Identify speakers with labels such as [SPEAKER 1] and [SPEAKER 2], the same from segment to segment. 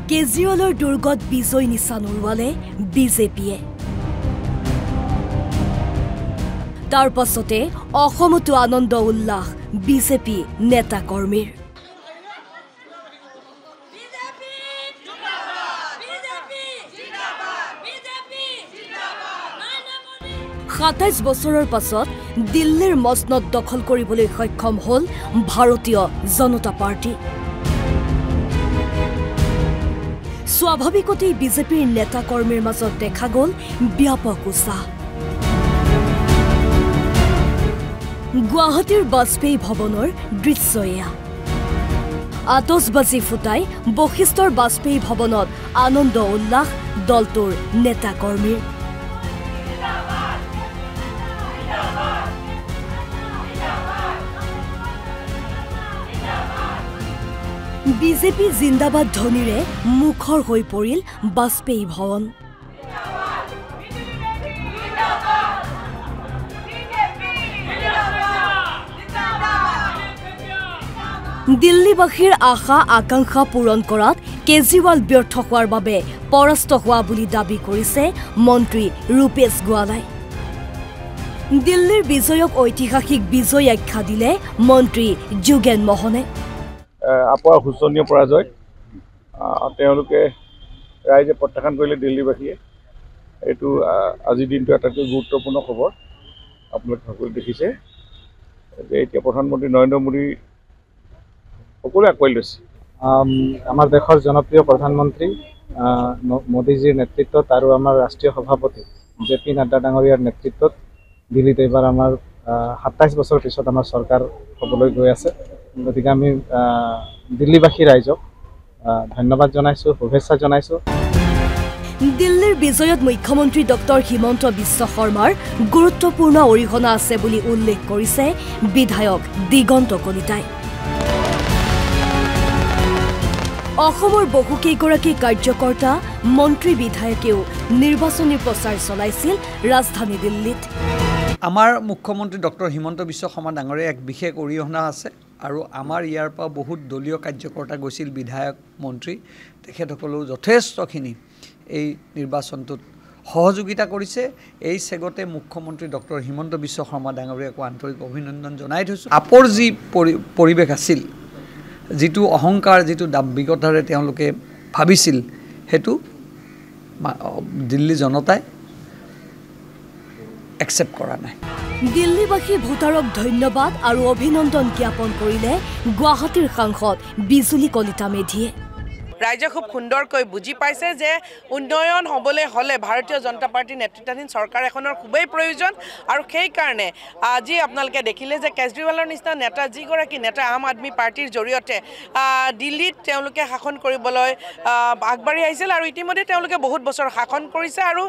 [SPEAKER 1] কেজৰিৱালৰ দুৰ্গত বিজয় নিশান উৰুৱালে বিজেপিয়ে। তাৰ পাছতে অসমতো আনন্দ উল্লাস বিজেপি নেতা কৰ্মীৰ। ২৭ বছৰৰ পাছত দিল্লীৰ মসনদ দখল কৰিবলৈ সক্ষম হ'ল ভাৰতীয় জনতা পাৰ্টি। স্বাভাৱিকতেই বিজেপিৰ নেতা কৰ্মীৰ মাজত দেখা গ'ল ব্যাপক উৎসাহ। গুৱাহাটীৰ বাজপেয়ী ভৱনৰ দৃশ্য এয়া। আতচবাজি ফুটাই বশিষ্ঠৰ বাজপেয়ী ভৱনত আনন্দ উল্লাস দলটোৰ নেতা কৰ্মীৰ। বিজেপি জিন্দাবাদ ধ্বনিৰে মুখৰ হৈ পৰিল বাজপেয়ী ভৱন। দিল্লীবাসীৰ আশা আকাংক্ষা পূৰণ কৰাত কেজৰিৱাল ব্যৰ্থ হোৱাৰ বাবে পৰাস্ত হোৱা বুলি দাবী কৰিছে মন্ত্ৰী ৰূপেশ গোৱালাই। দিল্লীৰ বিজয়ক ঐতিহাসিক বিজয় আখ্যা দিলে মন্ত্ৰী যোগেন মোহনে।
[SPEAKER 2] আপৰ শোচনীয় পৰাজয় তেওঁলোকে ৰাইজে প্ৰত্যাখ্যান কৰিলে দিল্লীবাসীয়ে। এইটো আজিৰ দিনটো আটাইতকৈ গুৰুত্বপূৰ্ণ খবৰ। আপোনালোকে সকলোৱে দেখিছে যে এতিয়া প্ৰধানমন্ত্ৰী নৰেন্দ্ৰ মোদী সকলোৱে আঁকোৱালি লৈছে।
[SPEAKER 3] আমাৰ দেশৰ জনপ্ৰিয় প্ৰধানমন্ত্ৰী মোদীজীৰ নেতৃত্বত আৰু আমাৰ ৰাষ্ট্ৰীয় সভাপতি জেপি নাড্ডা ডাঙৰীয়াৰ নেতৃত্বত দিল্লীত এইবাৰ আমাৰ ২৭ বছৰ পিছত আমাৰ চৰকাৰ হ'বলৈ গৈ আছে। গতিকে আমি দিল্লীবাসী ৰাইজক ধন্যবাদ জনাইছোঁ, শুভেচ্ছা জনাইছোঁ।
[SPEAKER 1] দিল্লীৰ বিজয়ত মুখ্যমন্ত্ৰী ডক্টৰ হিমন্ত বিশ্ব শৰ্মাৰ গুৰুত্বপূৰ্ণ অৰিহণা আছে বুলি উল্লেখ কৰিছে বিধায়ক দিগন্ত কলিতাই। অসমৰ বহুকেইগৰাকী কাৰ্যকৰ্তা মন্ত্ৰী বিধায়কেও নিৰ্বাচনী প্ৰচাৰ চলাইছিল ৰাজধানী দিল্লীত।
[SPEAKER 4] আমাৰ মুখ্যমন্ত্ৰী ডক্টৰ হিমন্ত বিশ্ব শৰ্মা ডাঙৰীয়া এক বিশেষ অৰিহণা আছে আৰু আমাৰ ইয়াৰ পৰা বহুত দলীয় কাৰ্যকৰ্তা গৈছিল, বিধায়ক মন্ত্ৰী, তেখেতসকলেও যথেষ্টখিনি এই নিৰ্বাচনটোত সহযোগিতা কৰিছে। এই চেগতে মুখ্যমন্ত্ৰী ডক্টৰ হিমন্ত বিশ্ব শৰ্মা ডাঙৰীয়াকো আন্তৰিক অভিনন্দন জনাই থৈছোঁ। আপৰ যি পৰিৱেশ আছিল, যিটো অহংকাৰ, যিটো দাম্ভিকতাৰে তেওঁলোকে ভাবিছিল, সেইটো দিল্লী জনতাই একচেপ্ট কৰা নাই।
[SPEAKER 1] দিল্লীবাসী ভোটাৰক ধন্যবাদ আৰু অভিনন্দন জ্ঞাপন কৰিলে গুৱাহাটীৰ সাংসদ বিজুলী কলিতা মেধিয়ে।
[SPEAKER 5] ৰাইজে খুব সুন্দৰকৈ বুজি পাইছে যে উন্নয়ন হ'বলৈ হ'লে ভাৰতীয় জনতা পাৰ্টীৰ নেতৃত্বাধীন চৰকাৰ এখনৰ খুবেই প্ৰয়োজন। আৰু সেইকাৰণে আজি আপোনালোকে দেখিলে যে কেজৰিৱালৰ নিচিনা নেতা, যিগৰাকী নেতা আম আদমি পাৰ্টীৰ জৰিয়তে দিল্লীত তেওঁলোকে শাসন কৰিবলৈ আগবাঢ়ি আহিছিল আৰু ইতিমধ্যে তেওঁলোকে বহুত বছৰ শাসন কৰিছে আৰু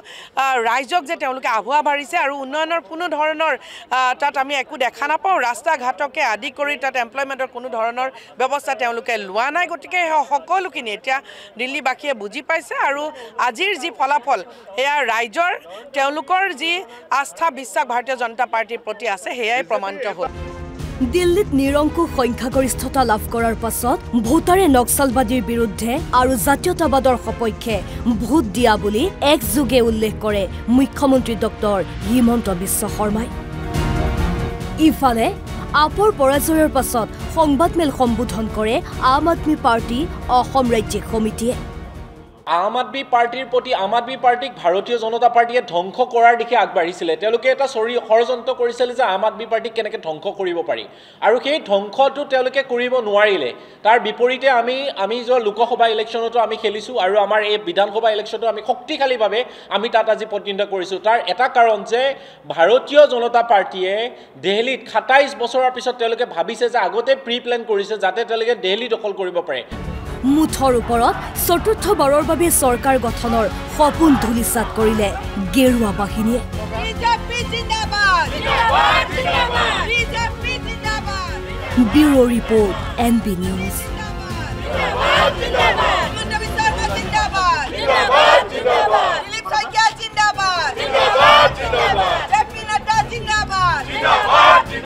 [SPEAKER 5] ৰাইজক যে তেওঁলোকে আভুৱা ভাৰিছে আৰু উন্নয়নৰ কোনো ধৰণৰ তাত আমি একো দেখা নাপাওঁ। ৰাস্তা ঘাটকে আদি কৰি তাত এমপ্লয়মেণ্টৰ কোনো ধৰণৰ ব্যৱস্থা তেওঁলোকে লোৱা নাই। গতিকে সকলোখিনি এতিয়া দিল্লীবাসীয়ে বুজি পাইছে আৰু আজিৰ যি ফলাফল সেয়া ৰাইজৰ তেওঁলোকৰ যি আস্থা বিশ্বাস ভাৰতীয় জনতা পাৰ্টীৰ প্ৰতি আছে সেয়াই প্ৰমাণিত হ'ল।
[SPEAKER 1] দিল্লীত নিৰংকুশ সংখ্যাগৰিষ্ঠতা লাভ কৰাৰ পাছত ভোটাৰে নক্সালবাদীৰ বিৰুদ্ধে আৰু জাতীয়তাবাদৰ সপক্ষে ভোট দিয়া বুলি একযোগে উল্লেখ কৰে মুখ্যমন্ত্ৰী ডক্টৰ হিমন্ত বিশ্ব শৰ্মাই। ইফালে আপৰ পৰাজয়ৰ পাছত সংবাদমেল সম্বোধন কৰে আম আদমি পাৰ্টি অসম ৰাজ্যিক সমিতিয়ে।
[SPEAKER 6] আম আদমি পাৰ্টিৰ প্ৰতি আম আদমি পাৰ্টিক ভাৰতীয় জনতা পাৰ্টিয়ে ধ্বংস কৰাৰ দিশে আগবাঢ়িছিলে। তেওঁলোকে এটা ষড়যন্ত্ৰ কৰিছিল যে আম আদমি পাৰ্টিক কেনেকৈ ধ্বংস কৰিব পাৰি আৰু সেই ধ্বংসটো তেওঁলোকে কৰিব নোৱাৰিলে। তাৰ বিপৰীতে আমি যোৱা লোকসভা ইলেকশ্যনতো আমি খেলিছোঁ আৰু আমাৰ এই বিধানসভা ইলেকশ্যনতো আমি শক্তিশালীভাৱে আমি তাত আজি প্ৰতিদ্বন্দ্বিতা কৰিছোঁ। তাৰ এটা কাৰণ যে ভাৰতীয় জনতা পাৰ্টিয়ে দিল্লীত ২৭ বছৰৰ পিছত তেওঁলোকে ভাবিছে যে আগতে প্ৰি প্লেন কৰিছে যাতে তেওঁলোকে দিল্লী দখল কৰিব পাৰে।
[SPEAKER 1] মুঠৰ ওপৰত চতুৰ্থবাৰৰ বাবে চৰকাৰ গঠনৰ সপোন ধূলিসাৎ কৰিলে গেৰুৱা বাহিনীয়ে। Bureau report NB news.